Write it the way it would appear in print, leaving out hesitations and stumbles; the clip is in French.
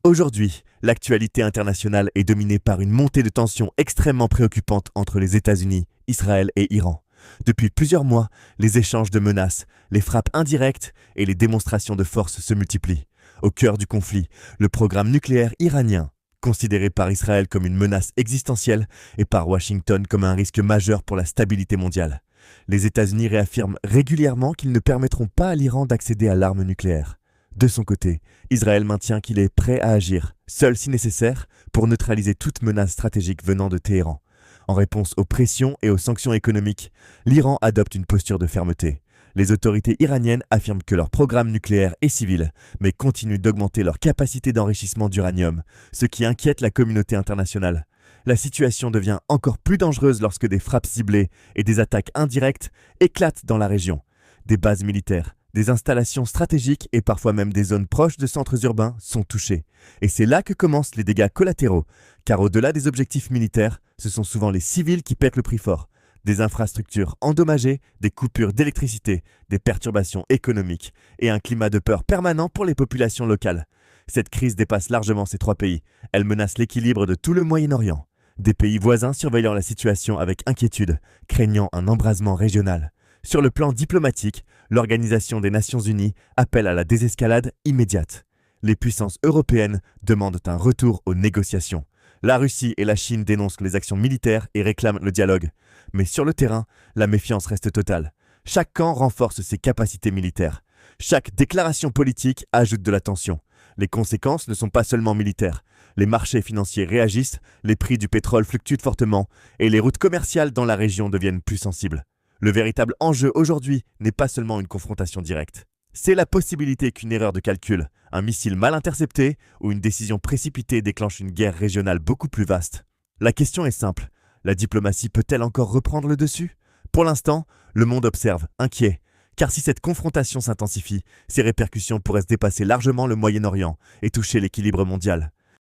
Aujourd'hui, l'actualité internationale est dominée par une montée de tensions extrêmement préoccupante entre les États-Unis, Israël et Iran. Depuis plusieurs mois, les échanges de menaces, les frappes indirectes et les démonstrations de force se multiplient. Au cœur du conflit, le programme nucléaire iranien, considéré par Israël comme une menace existentielle et par Washington comme un risque majeur pour la stabilité mondiale. Les États-Unis réaffirment régulièrement qu'ils ne permettront pas à l'Iran d'accéder à l'arme nucléaire. De son côté, Israël maintient qu'il est prêt à agir, seul si nécessaire, pour neutraliser toute menace stratégique venant de Téhéran. En réponse aux pressions et aux sanctions économiques, l'Iran adopte une posture de fermeté. Les autorités iraniennes affirment que leur programme nucléaire est civil, mais continuent d'augmenter leur capacité d'enrichissement d'uranium, ce qui inquiète la communauté internationale. La situation devient encore plus dangereuse lorsque des frappes ciblées et des attaques indirectes éclatent dans la région. Des bases militaires, des installations stratégiques et parfois même des zones proches de centres urbains sont touchées. Et c'est là que commencent les dégâts collatéraux, car au-delà des objectifs militaires, ce sont souvent les civils qui paient le prix fort. Des infrastructures endommagées, des coupures d'électricité, des perturbations économiques et un climat de peur permanent pour les populations locales. Cette crise dépasse largement ces trois pays. Elle menace l'équilibre de tout le Moyen-Orient. Des pays voisins surveillant la situation avec inquiétude, craignant un embrasement régional. Sur le plan diplomatique, l'Organisation des Nations Unies appelle à la désescalade immédiate. Les puissances européennes demandent un retour aux négociations. La Russie et la Chine dénoncent les actions militaires et réclament le dialogue. Mais sur le terrain, la méfiance reste totale. Chaque camp renforce ses capacités militaires. Chaque déclaration politique ajoute de la tension. Les conséquences ne sont pas seulement militaires. Les marchés financiers réagissent, les prix du pétrole fluctuent fortement et les routes commerciales dans la région deviennent plus sensibles. Le véritable enjeu aujourd'hui n'est pas seulement une confrontation directe. C'est la possibilité qu'une erreur de calcul, un missile mal intercepté ou une décision précipitée déclenche une guerre régionale beaucoup plus vaste. La question est simple. La diplomatie peut-elle encore reprendre le dessus? Pour l'instant, le monde observe, inquiet. Car si cette confrontation s'intensifie, ses répercussions pourraient se dépasser largement le Moyen-Orient et toucher l'équilibre mondial.